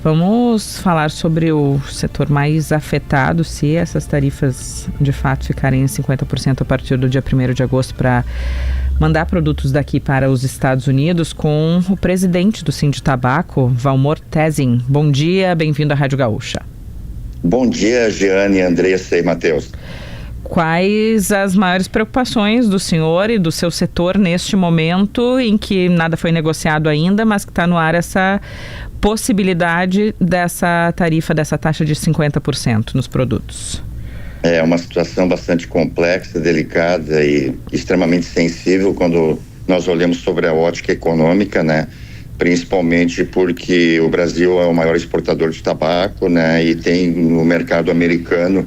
Vamos falar sobre o setor mais afetado, se essas tarifas de fato ficarem em 50% a partir do dia 1º de agosto para mandar produtos daqui para os Estados Unidos, com o presidente do Sinditabaco, Valmor Tezin. Bom dia, bem-vindo à Rádio Gaúcha. Bom dia, Giane, Andressa e Matheus. Quais as maiores preocupações do senhor e do seu setor neste momento em que nada foi negociado ainda, mas que está no ar essa possibilidade dessa tarifa, dessa taxa de 50% nos produtos? É uma situação bastante complexa, delicada e extremamente sensível quando nós olhamos sobre a ótica econômica, né? Principalmente porque o Brasil é o maior exportador de tabaco, né? E tem no mercado americano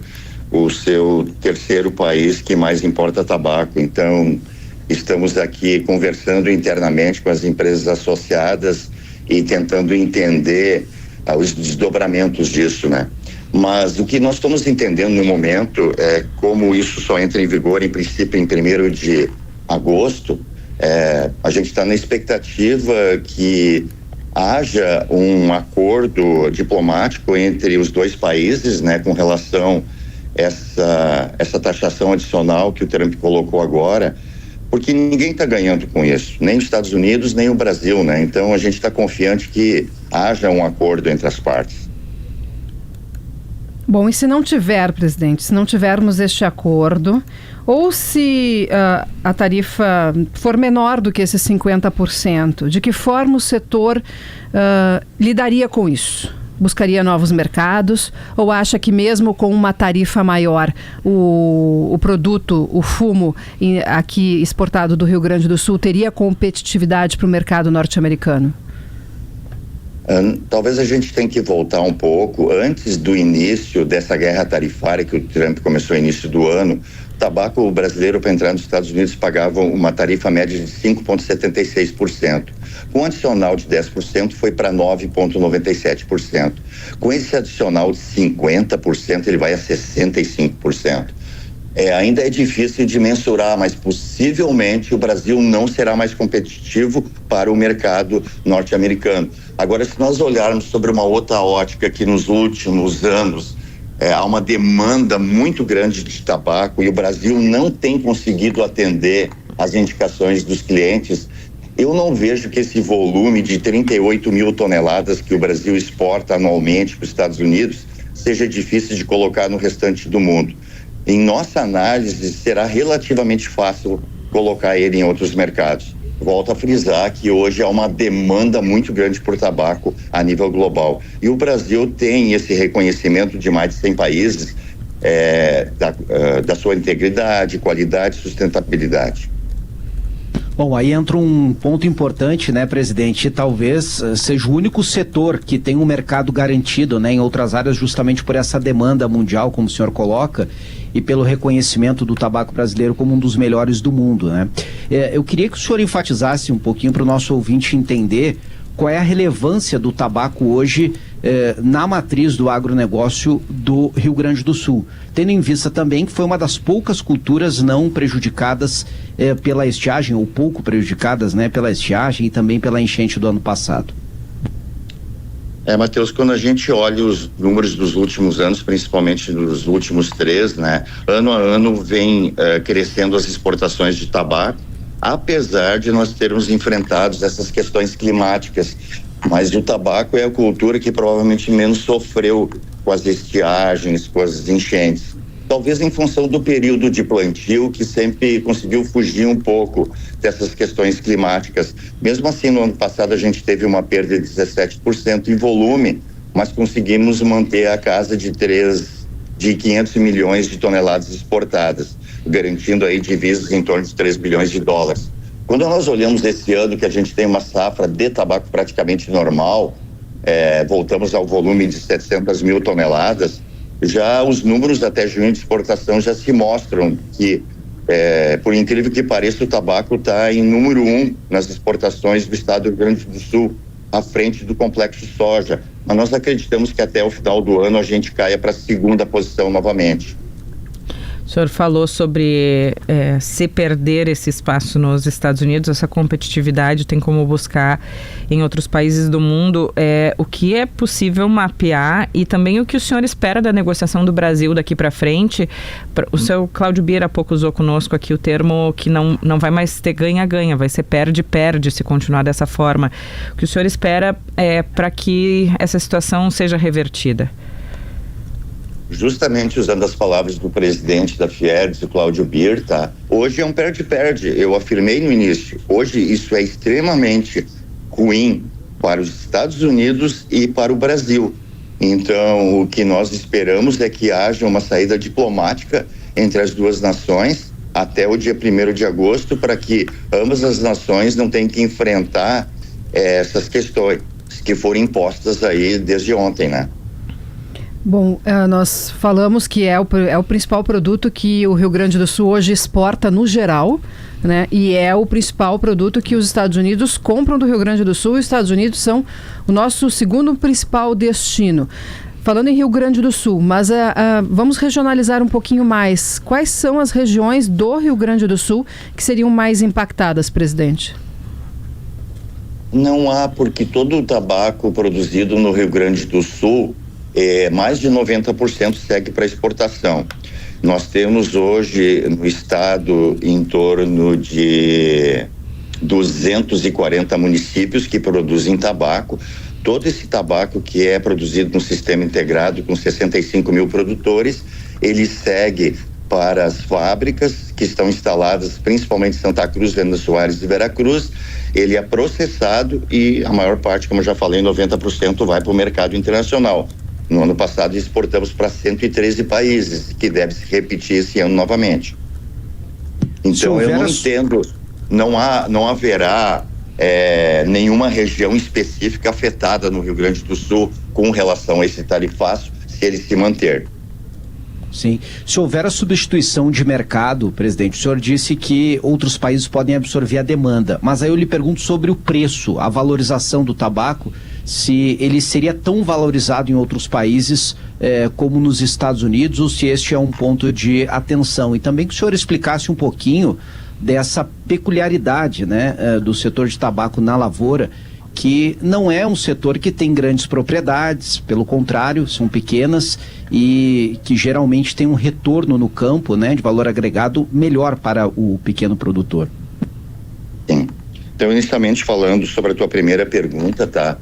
o seu terceiro país que mais importa tabaco. Então, estamos aqui conversando internamente com as empresas associadas e tentando entender os desdobramentos disso, né? Mas o que nós estamos entendendo no momento é como isso só entra em vigor, em princípio, em 1º de agosto. A gente está na expectativa que haja um acordo diplomático entre os dois países, né, com relação a essa taxação adicional que o Trump colocou agora, porque ninguém está ganhando com isso, nem os Estados Unidos, nem o Brasil, né? Então a gente está confiante que haja um acordo entre as partes. Bom, e se não tiver, presidente, se não tivermos este acordo, ou se a tarifa for menor do que esses 50%, de que forma o setor lidaria com isso? Buscaria novos mercados, ou acha que mesmo com uma tarifa maior, o produto, o fumo aqui exportado do Rio Grande do Sul teria competitividade para o mercado norte-americano? Talvez a gente tenha que voltar um pouco. Antes do início dessa guerra tarifária que o Trump começou no início do ano, o tabaco brasileiro para entrar nos Estados Unidos pagava uma tarifa média de 5,76%. Com um adicional de 10% foi para 9,97%. Com esse adicional de 50%, ele vai a 65%. Ainda é difícil de mensurar, mas possivelmente o Brasil não será mais competitivo para o mercado norte-americano. Agora, se nós olharmos sobre uma outra ótica, que nos últimos anos há uma demanda muito grande de tabaco e o Brasil não tem conseguido atender as indicações dos clientes, eu não vejo que esse volume de 38 mil toneladas que o Brasil exporta anualmente para os Estados Unidos seja difícil de colocar no restante do mundo. Em nossa análise, será relativamente fácil colocar ele em outros mercados. Volto a frisar que hoje há uma demanda muito grande por tabaco a nível global. E o Brasil tem esse reconhecimento de mais de 100 países da sua integridade, qualidade e sustentabilidade. Bom, aí entra um ponto importante, né, presidente? Talvez seja o único setor que tem um mercado garantido, né, em outras áreas, justamente por essa demanda mundial, como o senhor coloca, e pelo reconhecimento do tabaco brasileiro como um dos melhores do mundo, né? Eu queria que o senhor enfatizasse um pouquinho para o nosso ouvinte entender qual é a relevância do tabaco hoje na matriz do agronegócio do Rio Grande do Sul, tendo em vista também que foi uma das poucas culturas não prejudicadas pela estiagem, ou pouco prejudicadas, né, pela estiagem e também pela enchente do ano passado. Matheus, quando a gente olha os números dos últimos anos, principalmente dos últimos 3, né, ano a ano vem crescendo as exportações de tabaco, apesar de nós termos enfrentado essas questões climáticas. Mas o tabaco é a cultura que provavelmente menos sofreu com as estiagens, com as enchentes. Talvez em função do período de plantio, que sempre conseguiu fugir um pouco dessas questões climáticas. Mesmo assim, no ano passado a gente teve uma perda de 17% em volume, mas conseguimos manter a casa de 500 milhões de toneladas exportadas, garantindo aí divisas em torno de 3 bilhões de dólares. Quando nós olhamos esse ano, que a gente tem uma safra de tabaco praticamente normal, voltamos ao volume de 700 mil toneladas, já os números até junho de exportação já se mostram que, por incrível que pareça, o tabaco está em número 1 nas exportações do estado do Rio Grande do Sul, à frente do complexo soja. Mas nós acreditamos que até o final do ano a gente caia para a 2ª posição novamente. O senhor falou sobre se perder esse espaço nos Estados Unidos, essa competitividade tem como buscar em outros países do mundo. O que é possível mapear e também o que o senhor espera da negociação do Brasil daqui para frente? O seu Cláudio Bier há pouco usou conosco aqui o termo que não vai mais ter ganha-ganha, vai ser perde-perde se continuar dessa forma. O que o senhor espera para que essa situação seja revertida? Justamente usando as palavras do presidente da Fiergs, o Cláudio Bier, tá? Hoje é um perde-perde, eu afirmei no início. Hoje isso é extremamente ruim para os Estados Unidos e para o Brasil. Então, o que nós esperamos é que haja uma saída diplomática entre as duas nações até o dia 1º de agosto, para que ambas as nações não tenham que enfrentar essas questões que foram impostas aí desde ontem, né? Bom, nós falamos que é o principal produto que o Rio Grande do Sul hoje exporta no geral, né? E é o principal produto que os Estados Unidos compram do Rio Grande do Sul. E os Estados Unidos são o nosso segundo principal destino. Falando em Rio Grande do Sul, mas vamos regionalizar um pouquinho mais. Quais são as regiões do Rio Grande do Sul que seriam mais impactadas, presidente? Não há, porque todo o tabaco produzido no Rio Grande do Sul, mais de 90% segue para exportação. Nós temos hoje no estado em torno de 240 municípios que produzem tabaco. Todo esse tabaco que é produzido no sistema integrado com 65 mil produtores, ele segue para as fábricas que estão instaladas principalmente em Santa Cruz, Venâncio Soares e Veracruz. Ele é processado e a maior parte, como eu já falei, 90% vai para o mercado internacional. No ano passado exportamos para 113 países, que deve se repetir esse ano novamente. Então eu não entendo, não haverá nenhuma região específica afetada no Rio Grande do Sul com relação a esse tarifaço, se ele se manter. Sim. Se houver a substituição de mercado, presidente, o senhor disse que outros países podem absorver a demanda, mas aí eu lhe pergunto sobre o preço, a valorização do tabaco, se ele seria tão valorizado em outros países como nos Estados Unidos, ou se este é um ponto de atenção. E também que o senhor explicasse um pouquinho dessa peculiaridade, né, do setor de tabaco na lavoura, que não é um setor que tem grandes propriedades, pelo contrário, são pequenas e que geralmente tem um retorno no campo, né, de valor agregado melhor para o pequeno produtor. Sim. Então, inicialmente falando sobre a tua primeira pergunta, tá?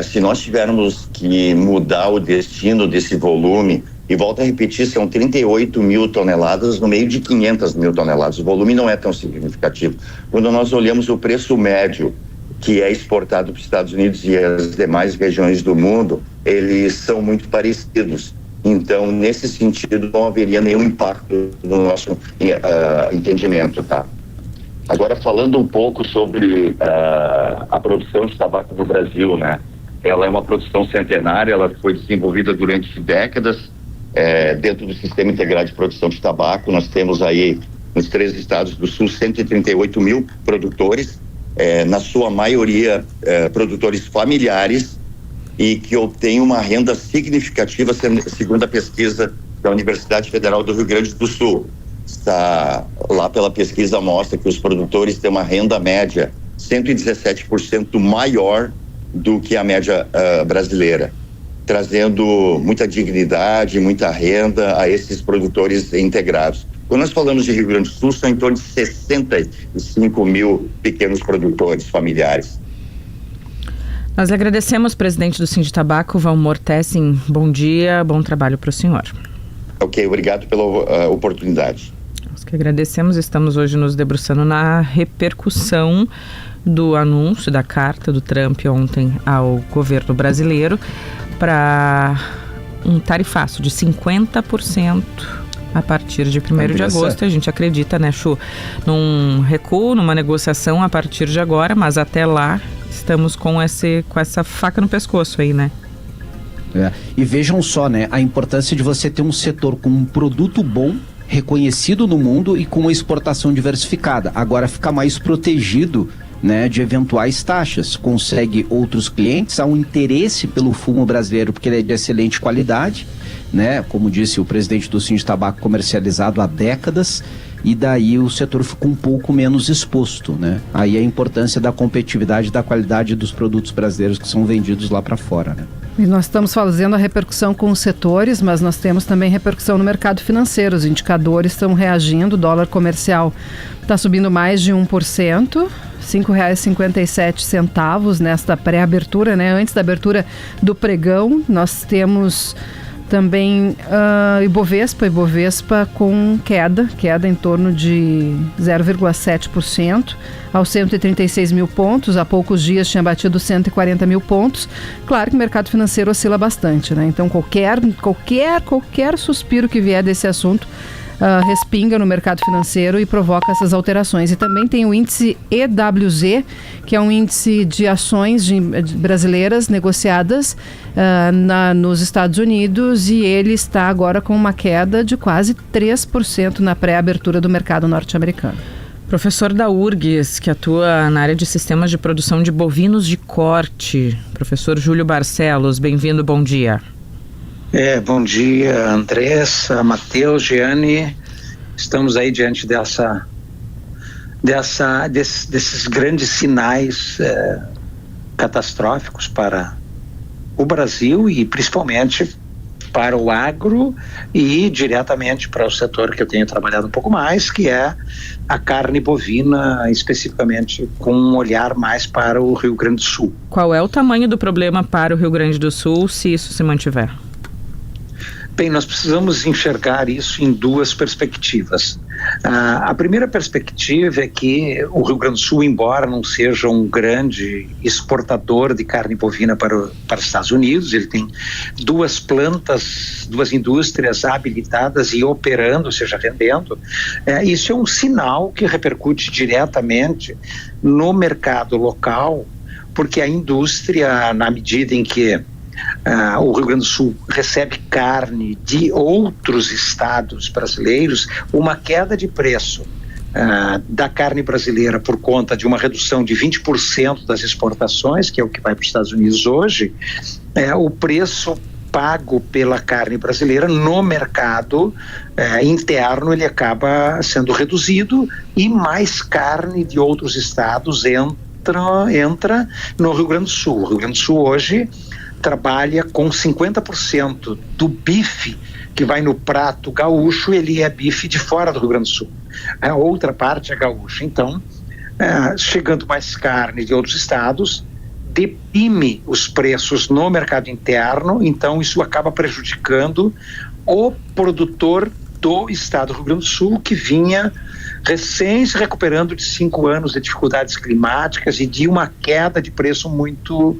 Se nós tivermos que mudar o destino desse volume, e volto a repetir, são 38 mil toneladas no meio de 500 mil toneladas, o volume não é tão significativo. Quando nós olhamos o preço médio que é exportado para os Estados Unidos e as demais regiões do mundo, eles são muito parecidos. Então, nesse sentido, não haveria nenhum impacto no nosso entendimento, tá? Agora, falando um pouco sobre a produção de tabaco no Brasil, né? Ela é uma produção centenária, ela foi desenvolvida durante décadas dentro do Sistema Integrado de Produção de Tabaco. Nós temos aí, nos 3 estados do Sul, 138 mil produtores, na sua maioria produtores familiares e que obtêm uma renda significativa, segundo a pesquisa da Universidade Federal do Rio Grande do Sul. Está lá pela pesquisa, mostra que os produtores têm uma renda média 117% maior do que a média brasileira, trazendo muita dignidade, muita renda a esses produtores integrados. Quando nós falamos de Rio Grande do Sul, são em torno de 65 mil pequenos produtores familiares. Nós lhe agradecemos, presidente do Sinditabaco, Valmor Tessin. Bom dia, bom trabalho para o senhor. Ok, obrigado pela oportunidade. Nós que agradecemos, estamos hoje nos debruçando na repercussão do anúncio da carta do Trump ontem ao governo brasileiro para um tarifaço de 50% a partir de 1º de agosto. A gente acredita, né, Chu, num recuo, numa negociação a partir de agora, mas até lá estamos com essa faca no pescoço aí, né? E vejam só, né, a importância de você ter um setor com um produto bom, reconhecido no mundo e com uma exportação diversificada. Agora fica mais protegido né, de eventuais taxas. Consegue outros clientes, há um interesse pelo fumo brasileiro porque ele é de excelente qualidade, né, como disse o presidente do Sinditabaco, comercializado há décadas, e daí o setor ficou um pouco menos exposto, né? Aí a importância da competitividade e da qualidade dos produtos brasileiros que são vendidos lá para fora, né? E nós estamos fazendo a repercussão com os setores, mas nós temos também repercussão no mercado financeiro. Os indicadores estão reagindo, o dólar comercial está subindo mais de 1%, R$ 5,57 nesta pré-abertura, né? Antes da abertura do pregão, nós temos também Ibovespa com queda em torno de 0,7%, aos 136 mil pontos. Há poucos dias tinha batido 140 mil pontos. Claro que o mercado financeiro oscila bastante, né? Então qualquer suspiro que vier desse assunto respinga no mercado financeiro e provoca essas alterações. E também tem o índice EWZ, que é um índice de ações brasileiras negociadas nos Estados Unidos, e ele está agora com uma queda de quase 3% na pré-abertura do mercado norte-americano. Professor da URGS, que atua na área de sistemas de produção de bovinos de corte, professor Júlio Barcelos, bem-vindo, bom dia. Bom dia, Andressa, Matheus, Giane. Estamos aí diante desses grandes sinais catastróficos para o Brasil e principalmente para o agro e diretamente para o setor que eu tenho trabalhado um pouco mais, que é a carne bovina, especificamente com um olhar mais para o Rio Grande do Sul. Qual é o tamanho do problema para o Rio Grande do Sul se isso se mantiver? Bem, nós precisamos enxergar isso em duas perspectivas. A primeira perspectiva é que o Rio Grande do Sul, embora não seja um grande exportador de carne bovina para os Estados Unidos, ele tem duas plantas, duas indústrias habilitadas e operando, ou seja, vendendo. Isso é um sinal que repercute diretamente no mercado local, porque a indústria, na medida em que o Rio Grande do Sul recebe carne de outros estados brasileiros, uma queda de preço da carne brasileira por conta de uma redução de 20% das exportações, que é o que vai para os Estados Unidos hoje, o preço pago pela carne brasileira no mercado interno ele acaba sendo reduzido e mais carne de outros estados entra no Rio Grande do Sul. O Rio Grande do Sul hoje trabalha com 50% do bife que vai no prato gaúcho, ele é bife de fora do Rio Grande do Sul. A outra parte é gaúcha. Então, chegando mais carne de outros estados, deprime os preços no mercado interno, então isso acaba prejudicando o produtor do estado do Rio Grande do Sul, que vinha recém se recuperando de 5 anos de dificuldades climáticas e de uma queda de preço muito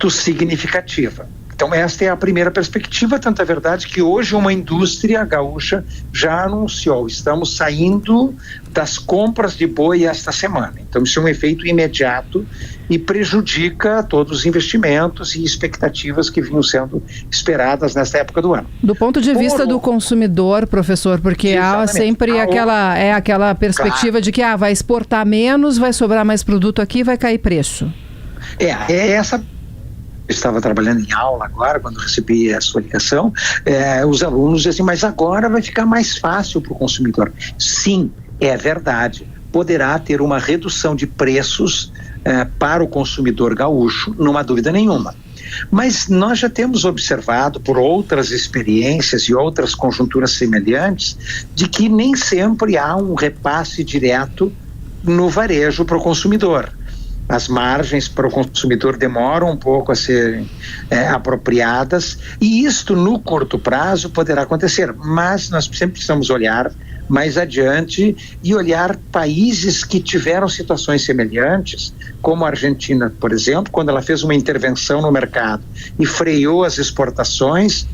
significativa. Então esta é a primeira perspectiva, tanto é verdade que hoje uma indústria gaúcha já anunciou, estamos saindo das compras de boi esta semana. Então isso é um efeito imediato e prejudica todos os investimentos e expectativas que vinham sendo esperadas nesta época do ano. Do ponto de vista do consumidor, professor, porque há sempre aquela perspectiva de que vai exportar menos, vai sobrar mais produto aqui, vai cair preço. Essa. Eu estava trabalhando em aula agora, quando recebi a sua ligação, os alunos dizem assim, mas agora vai ficar mais fácil para o consumidor. Sim, é verdade. Poderá ter uma redução de preços para o consumidor gaúcho, não há dúvida nenhuma. Mas nós já temos observado por outras experiências e outras conjunturas semelhantes de que nem sempre há um repasse direto no varejo para o consumidor. As margens para o consumidor demoram um pouco a serem apropriadas e isto no curto prazo poderá acontecer, mas nós sempre precisamos olhar mais adiante e olhar países que tiveram situações semelhantes, como a Argentina, por exemplo, quando ela fez uma intervenção no mercado e freou as exportações,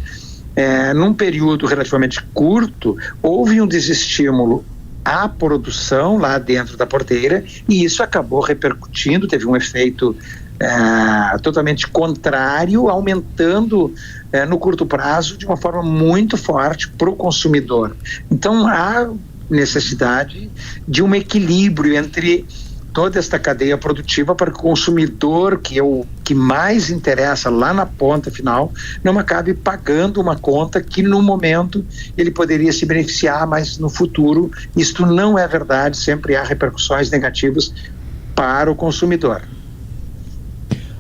num período relativamente curto, houve um desestímulo à produção lá dentro da porteira e isso acabou repercutindo, teve um efeito totalmente contrário, aumentando no curto prazo de uma forma muito forte para o consumidor. Então há necessidade de um equilíbrio entre toda esta cadeia produtiva para que o consumidor, que é o que mais interessa lá na ponta final, não acabe pagando uma conta que no momento ele poderia se beneficiar, mas no futuro isto não é verdade, sempre há repercussões negativas para o consumidor.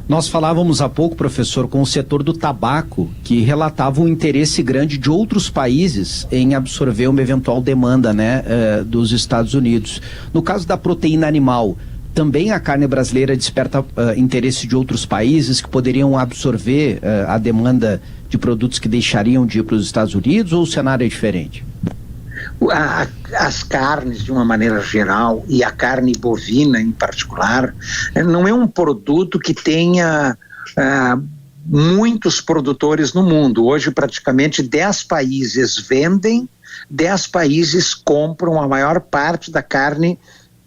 Nós falávamos há pouco, professor, com o setor do tabaco, que relatava um interesse grande de outros países em absorver uma eventual demanda, né, dos Estados Unidos. No caso da proteína animal, também a carne brasileira desperta interesse de outros países que poderiam absorver a demanda de produtos que deixariam de ir para os Estados Unidos, ou o cenário é diferente? As carnes, de uma maneira geral, e a carne bovina em particular, não é um produto que tenha muitos produtores no mundo. Hoje, praticamente 10 países vendem, 10 países compram a maior parte da carne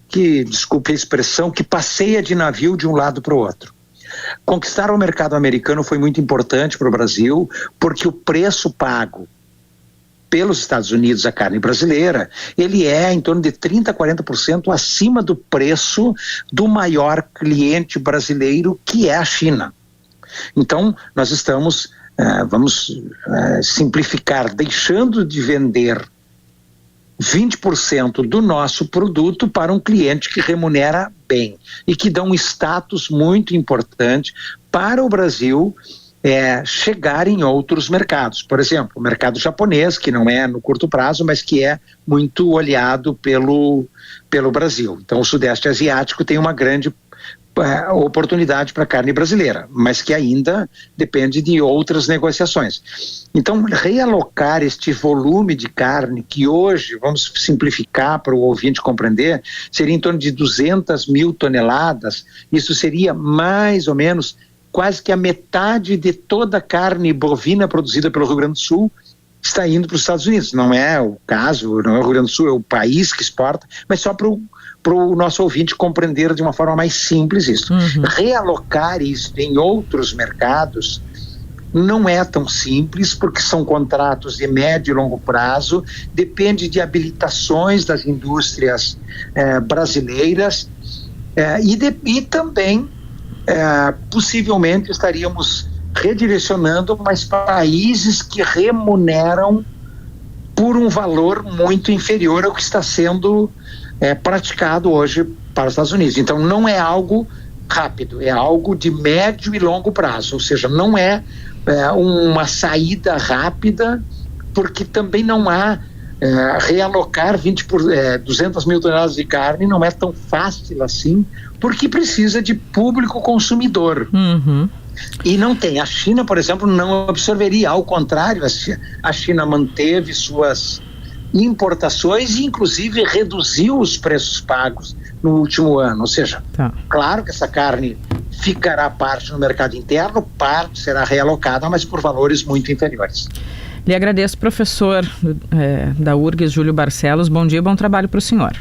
que, desculpe a expressão, que passeia de navio de um lado para o outro. Conquistar o mercado americano foi muito importante para o Brasil, porque o preço pago pelos Estados Unidos, a carne brasileira, ele é em torno de 30% a 40% acima do preço do maior cliente brasileiro, que é a China. Então, nós estamos, vamos simplificar, deixando de vender 20% do nosso produto para um cliente que remunera bem e que dá um status muito importante para o Brasil chegar em outros mercados. Por exemplo, o mercado japonês, que não é no curto prazo, mas que é muito olhado pelo Brasil. Então, o Sudeste Asiático tem uma grande oportunidade para a carne brasileira, mas que ainda depende de outras negociações. Então, realocar este volume de carne, que hoje, vamos simplificar para o ouvinte compreender, seria em torno de 200 mil toneladas, isso seria mais ou menos quase que a metade de toda a carne bovina produzida pelo Rio Grande do Sul está indo para os Estados Unidos. Não é o caso, não é o Rio Grande do Sul, é o país que exporta, mas só para o nosso ouvinte compreender de uma forma mais simples isso. Realocar isso em outros mercados não é tão simples, porque são contratos de médio e longo prazo, depende de habilitações das indústrias brasileiras e também possivelmente estaríamos redirecionando mais países que remuneram por um valor muito inferior ao que está sendo praticado hoje para os Estados Unidos. Então não é algo rápido, é algo de médio e longo prazo, ou seja, não é uma saída rápida, porque também não há realocar 200 mil toneladas de carne não é tão fácil assim, porque precisa de público consumidor. E não tem. A China, por exemplo, não absorveria, ao contrário, a China manteve suas importações e inclusive reduziu os preços pagos no último ano, ou seja, claro que essa carne ficará parte no mercado interno, parte será realocada, mas por valores muito inferiores. Lhe agradeço, professor da URGS, Júlio Barcelos. Bom dia e bom trabalho para o senhor.